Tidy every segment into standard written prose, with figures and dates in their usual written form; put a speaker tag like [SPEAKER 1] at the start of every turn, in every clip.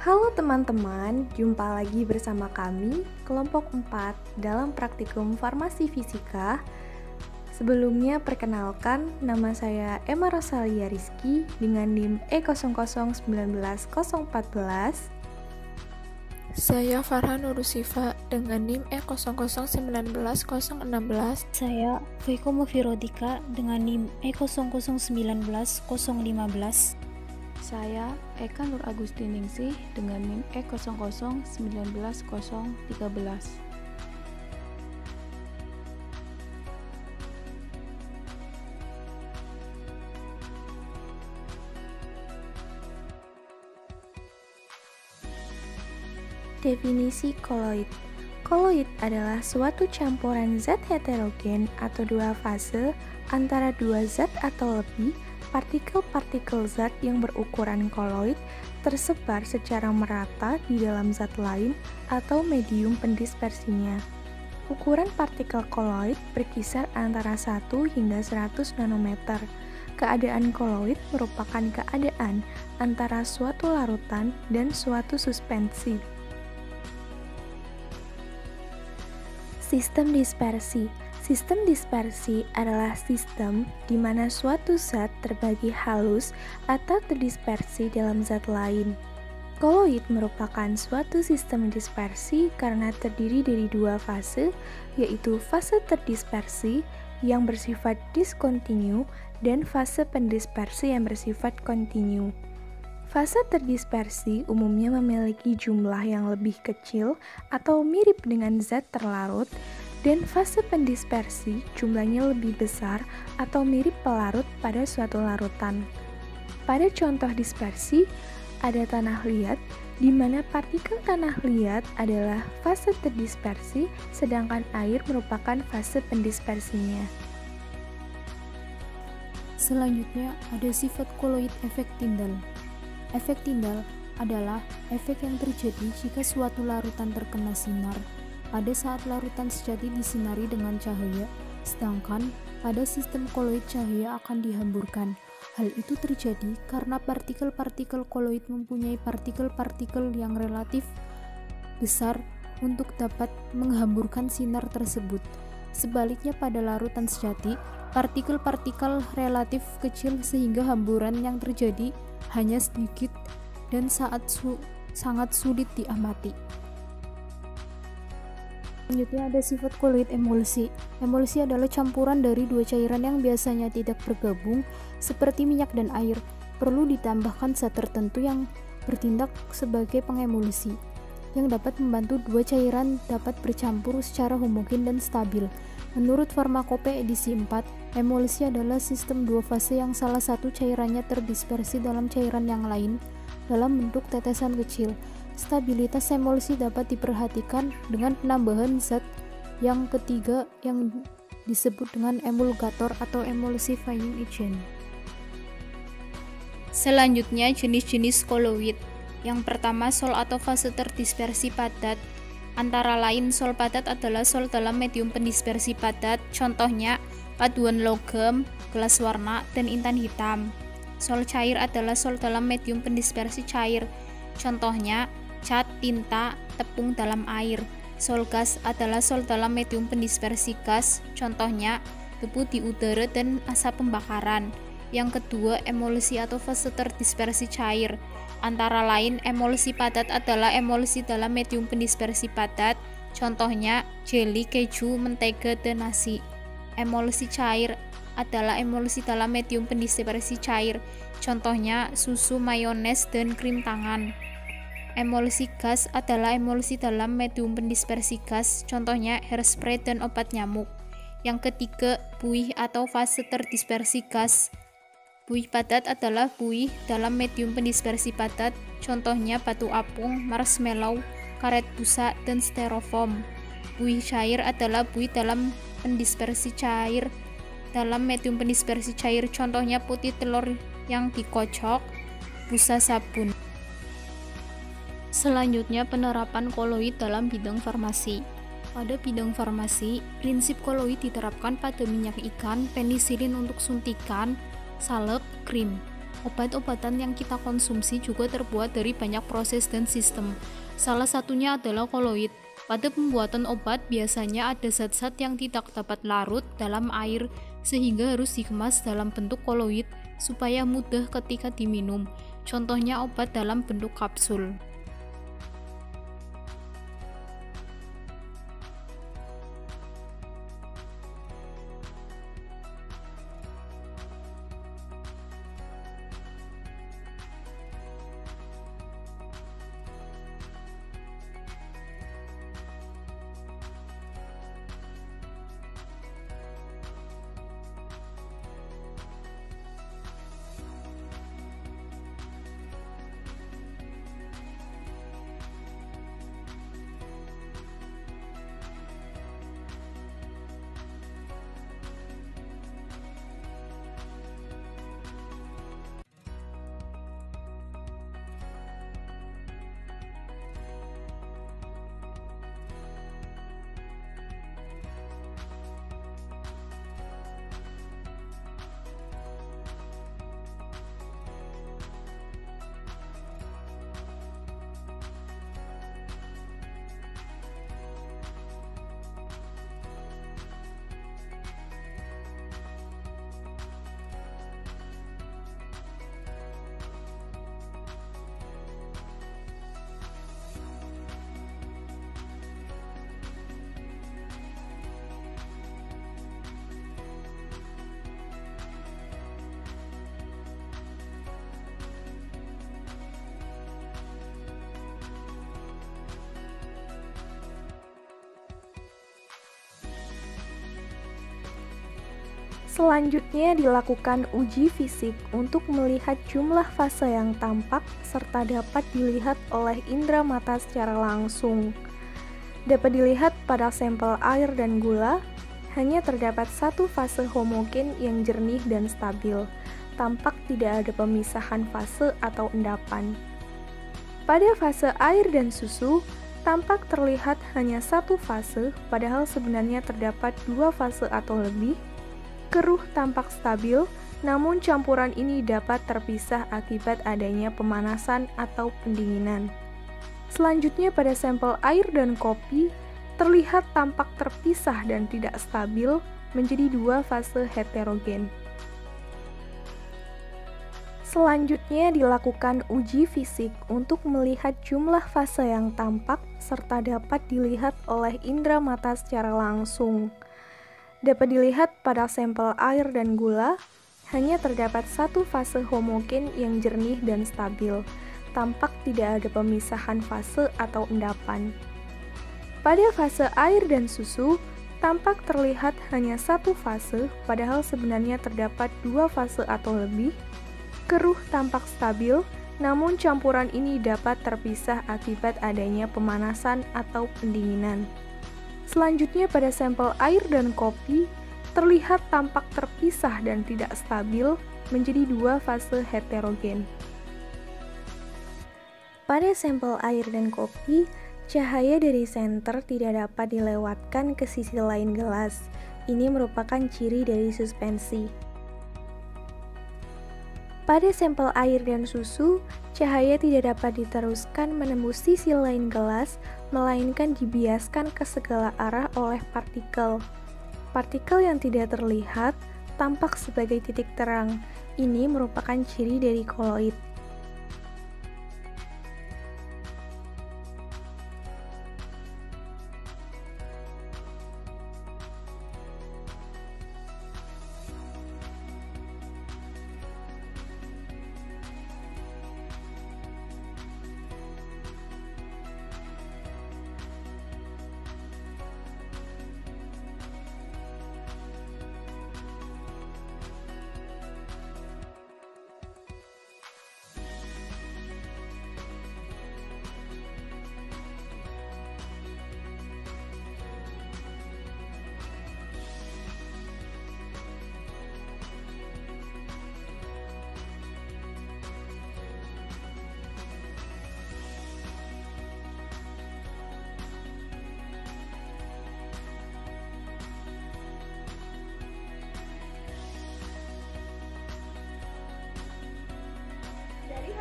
[SPEAKER 1] Halo teman-teman, jumpa lagi bersama kami, kelompok 4 dalam praktikum farmasi fisika. Sebelumnya perkenalkan, nama saya Emma Rosalia Rizky dengan NIM E00191014.
[SPEAKER 2] Saya Farhan Nurusifa dengan NIM E00191016.
[SPEAKER 3] Saya Fuiko Mufirodika dengan NIM E00191015.
[SPEAKER 4] Saya Eka Nur Agustiningsih dengan NIM E00191013.
[SPEAKER 1] Definisi koloid. Koloid adalah suatu campuran zat heterogen atau dua fase antara dua zat atau lebih partikel-partikel zat yang berukuran koloid tersebar secara merata di dalam zat lain atau medium pendispersinya. Ukuran partikel koloid berkisar antara 1 hingga 100 nanometer. Keadaan koloid merupakan keadaan antara suatu larutan dan suatu suspensi. Sistem dispersi. Sistem dispersi adalah sistem di mana suatu zat terbagi halus atau terdispersi dalam zat lain. Koloid merupakan suatu sistem dispersi karena terdiri dari dua fase, yaitu fase terdispersi yang bersifat diskontinu dan fase pendispersi yang bersifat kontinu. Fase terdispersi umumnya memiliki jumlah yang lebih kecil atau mirip dengan zat terlarut, dan fase pendispersi jumlahnya lebih besar atau mirip pelarut pada suatu larutan. Pada contoh dispersi, ada tanah liat, di mana partikel tanah liat adalah fase terdispersi, sedangkan air merupakan fase pendispersinya.
[SPEAKER 3] Selanjutnya ada sifat koloid efek Tyndall. Efek Tyndall adalah efek yang terjadi jika suatu larutan terkena sinar pada saat larutan sejati disinari dengan cahaya, sedangkan pada sistem koloid cahaya akan dihamburkan. Hal itu terjadi karena partikel-partikel koloid mempunyai partikel-partikel yang relatif besar untuk dapat menghamburkan sinar tersebut. Sebaliknya pada larutan sejati, partikel-partikel relatif kecil sehingga hamburan yang terjadi hanya sedikit dan sangat sulit diamati. Selanjutnya ada sifat koloid emulsi. Emulsi adalah campuran dari dua cairan yang biasanya tidak bergabung seperti minyak dan air. Perlu ditambahkan zat tertentu yang bertindak sebagai pengemulsi, yang dapat membantu dua cairan dapat bercampur secara homogen dan stabil. Menurut Farmakope edisi 4, emulsi adalah sistem dua fase yang salah satu cairannya terdispersi dalam cairan yang lain dalam bentuk tetesan kecil. Stabilitas emulsi dapat diperhatikan dengan penambahan zat yang ketiga yang disebut dengan emulgator atau emulsifying agent.
[SPEAKER 2] Selanjutnya jenis-jenis koloid. Yang pertama, sol atau fase terdispersi padat. Antara lain, sol padat adalah sol dalam medium pendispersi padat, contohnya paduan logam, gelas warna, dan intan hitam. Sol cair adalah sol dalam medium pendispersi cair, contohnya cat, tinta, tepung dalam air. Sol gas adalah sol dalam medium pendispersi gas, contohnya debu di udara dan asap pembakaran. Yang kedua, emulsi atau fase terdispersi cair. Antara lain, emulsi padat adalah emulsi dalam medium pendispersi padat, contohnya jeli, keju, mentega, dan nasi. Emulsi cair adalah emulsi dalam medium pendispersi cair, contohnya susu, mayones, dan krim tangan. Emulsi gas adalah emulsi dalam medium pendispersi gas, contohnya hairspray dan obat nyamuk. Yang ketiga, buih atau fase terdispersi gas. Buih padat adalah buih dalam medium pendispersi padat, contohnya batu apung, marshmallow, karet busa, dan styrofoam. Buih cair adalah buih dalam pendispersi cair dalam medium pendispersi cair, contohnya putih telur yang dikocok, busa sabun. Selanjutnya, penerapan koloid dalam bidang farmasi. Pada bidang farmasi, prinsip koloid diterapkan pada minyak ikan, penisilin untuk suntikan, salep, krim. Obat-obatan yang kita konsumsi juga terbuat dari banyak proses dan sistem. Salah satunya adalah koloid. Pada pembuatan obat biasanya ada zat-zat yang tidak dapat larut dalam air sehingga harus dikemas dalam bentuk koloid supaya mudah ketika diminum. Contohnya obat dalam bentuk kapsul.
[SPEAKER 1] Selanjutnya dilakukan uji fisik untuk melihat jumlah fase yang tampak serta dapat dilihat oleh indera mata secara langsung. Dapat dilihat pada sampel air dan gula, hanya terdapat satu fase homogen yang jernih dan stabil. Tampak tidak ada pemisahan fase atau endapan. Pada fase air dan susu, tampak terlihat hanya satu fase, padahal sebenarnya terdapat dua fase atau lebih. Keruh tampak stabil, namun campuran ini dapat terpisah akibat adanya pemanasan atau pendinginan. Selanjutnya pada sampel air dan kopi, terlihat tampak terpisah dan tidak stabil menjadi dua fase heterogen. Selanjutnya dilakukan uji fisik untuk melihat jumlah fase yang tampak serta dapat dilihat oleh indera mata secara langsung. Dapat dilihat pada sampel air dan gula, hanya terdapat satu fase homogen yang jernih dan stabil. Tampak tidak ada pemisahan fase atau endapan. Pada fase air dan susu, tampak terlihat hanya satu fase, padahal sebenarnya terdapat dua fase atau lebih. Keruh tampak stabil, namun campuran ini dapat terpisah akibat adanya pemanasan atau pendinginan. Selanjutnya pada sampel air dan kopi, terlihat tampak terpisah dan tidak stabil menjadi dua fase heterogen. Pada sampel air dan kopi, cahaya dari senter tidak dapat dilewatkan ke sisi lain gelas. Ini merupakan ciri dari suspensi. Pada sampel air dan susu, cahaya tidak dapat diteruskan menembus sisi lain gelas, melainkan dibiaskan ke segala arah oleh partikel. Partikel yang tidak terlihat tampak sebagai titik terang. Ini merupakan ciri dari koloid.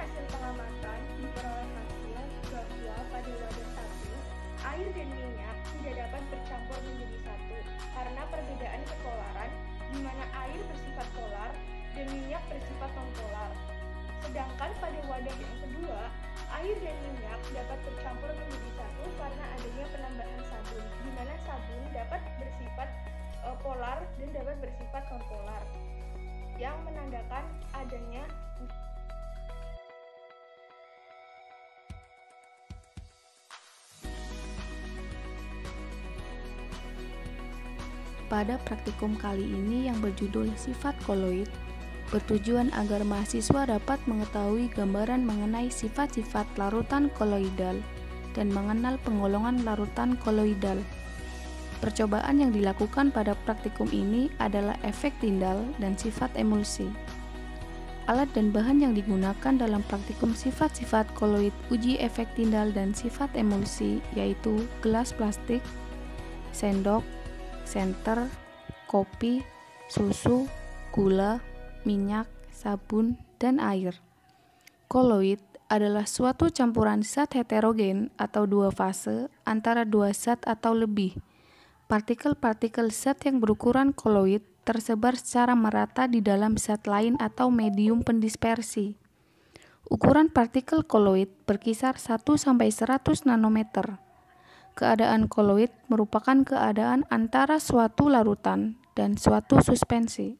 [SPEAKER 1] hasil pengamatan diperoleh hasil bahwa pada wadah satu, air dan minyak tidak dapat bercampur menjadi satu karena perbedaan kepolaran di mana air bersifat polar dan minyak bersifat non-polar. Sedangkan pada wadah yang kedua, air dan minyak dapat bercampur menjadi satu karena adanya penambahan sabun, di mana sabun dapat bersifat polar dan dapat bersifat non-polar, yang menandakan adanya
[SPEAKER 4] Pada praktikum kali ini yang berjudul Sifat Koloid, bertujuan agar mahasiswa dapat mengetahui gambaran mengenai sifat-sifat larutan koloidal dan mengenal penggolongan larutan koloidal. Percobaan yang dilakukan pada praktikum ini adalah efek Tyndall dan sifat emulsi. Alat dan bahan yang digunakan dalam praktikum sifat-sifat koloid uji efek Tyndall dan sifat emulsi yaitu gelas plastik, sendok, senter, kopi, susu, gula, minyak, sabun, dan air. Koloid adalah suatu campuran zat heterogen atau dua fase antara dua zat atau lebih. Partikel-partikel zat yang berukuran koloid tersebar secara merata di dalam zat lain atau medium pendispersi. Ukuran partikel koloid berkisar 1-100 nanometer. Keadaan koloid merupakan keadaan antara suatu larutan dan suatu suspensi.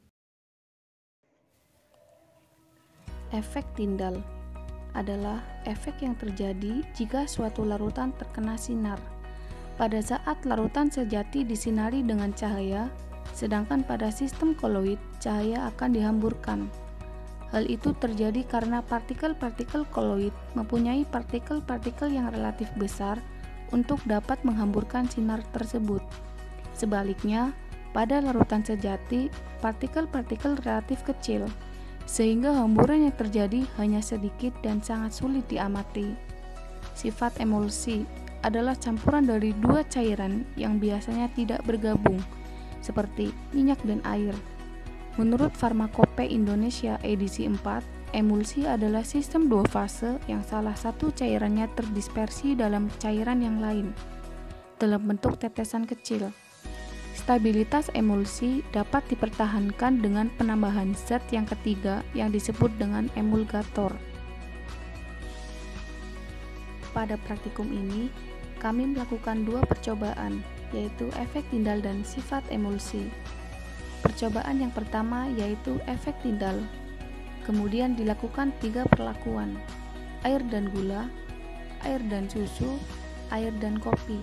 [SPEAKER 4] Efek Tyndall adalah efek yang terjadi jika suatu larutan terkena sinar. Pada saat larutan sejati disinari dengan cahaya, sedangkan pada sistem koloid cahaya akan dihamburkan. Hal itu terjadi karena partikel-partikel koloid mempunyai partikel-partikel yang relatif besar untuk dapat menghamburkan sinar tersebut. Sebaliknya, pada larutan sejati, partikel-partikel relatif kecil, sehingga hamburan yang terjadi hanya sedikit dan sangat sulit diamati. Sifat emulsi adalah campuran dari dua cairan yang biasanya tidak bergabung, seperti minyak dan air. Menurut Farmakope Indonesia edisi 4, emulsi adalah sistem dua fase yang salah satu cairannya terdispersi dalam cairan yang lain, dalam bentuk tetesan kecil. Stabilitas emulsi dapat dipertahankan dengan penambahan zat yang ketiga yang disebut dengan emulgator. Pada praktikum ini, kami melakukan dua percobaan, yaitu efek Tyndall dan sifat emulsi. Percobaan yang pertama yaitu efek Tyndall. Kemudian dilakukan 3 perlakuan: air dan gula, air dan susu, air dan kopi.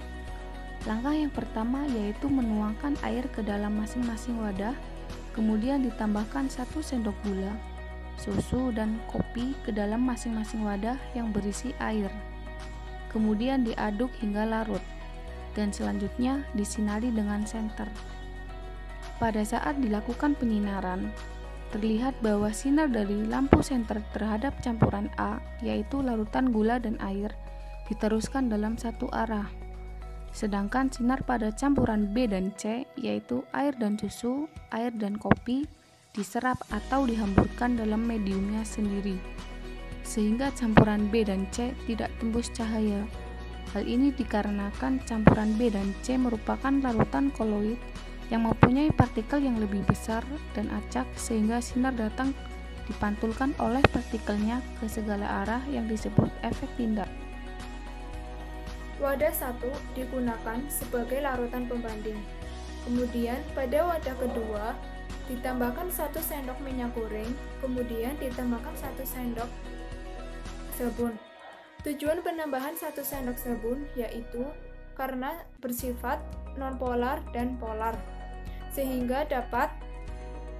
[SPEAKER 4] Langkah yang pertama yaitu menuangkan air ke dalam masing-masing wadah, kemudian ditambahkan 1 sendok gula, susu, dan kopi ke dalam masing-masing wadah yang berisi air. Kemudian diaduk hingga larut, dan selanjutnya disinari dengan senter. Pada saat dilakukan penyinaran, terlihat bahwa sinar dari lampu senter terhadap campuran A, yaitu larutan gula dan air, diteruskan dalam satu arah. Sedangkan sinar pada campuran B dan C, yaitu air dan susu, air dan kopi, diserap atau dihamburkan dalam mediumnya sendiri, sehingga campuran B dan C tidak tembus cahaya. Hal ini dikarenakan campuran B dan C merupakan larutan koloid yang mempunyai partikel yang lebih besar dan acak, sehingga sinar datang dipantulkan oleh partikelnya ke segala arah yang disebut efek Tyndall.
[SPEAKER 5] Wadah 1 digunakan sebagai larutan pembanding. Kemudian pada wadah kedua ditambahkan 1 sendok minyak goreng, kemudian ditambahkan 1 sendok sabun. Tujuan penambahan 1 sendok sabun yaitu karena bersifat nonpolar dan polar, sehingga dapat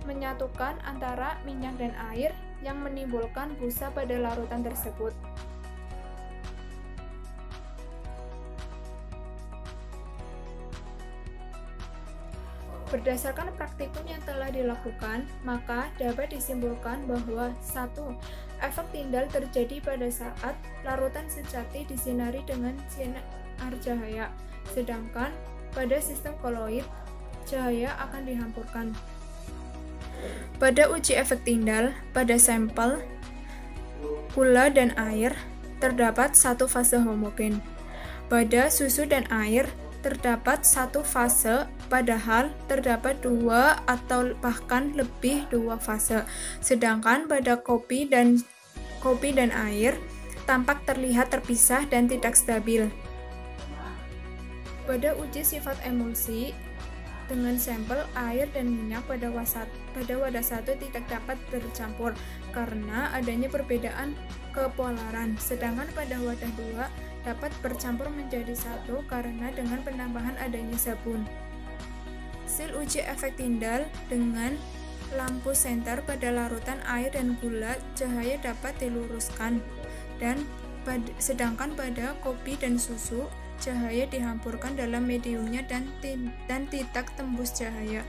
[SPEAKER 5] menyatukan antara minyak dan air yang menimbulkan busa pada larutan tersebut. Berdasarkan praktikum yang telah dilakukan, maka dapat disimpulkan bahwa 1. Efek Tyndall terjadi pada saat larutan sejati disinari dengan sinar cahaya, sedangkan pada sistem koloid, cahaya akan dihamburkan. Pada uji efek Tyndall pada sampel gula dan air terdapat satu fase homogen. Pada susu dan air terdapat satu fase, padahal terdapat dua atau bahkan lebih dua fase. Sedangkan pada kopi dan air tampak terlihat terpisah dan tidak stabil. Pada uji sifat emulsi dengan sampel air dan minyak pada wadah satu tidak dapat bercampur karena adanya perbedaan kepolaran, sedangkan pada wadah dua dapat bercampur menjadi satu karena dengan penambahan adanya sabun. Hasil uji efek Tyndall dengan lampu senter pada larutan air dan gula, cahaya dapat diluruskan, dan sedangkan pada kopi dan susu, cahaya dihampurkan dalam mediumnya dan tidak tembus cahaya.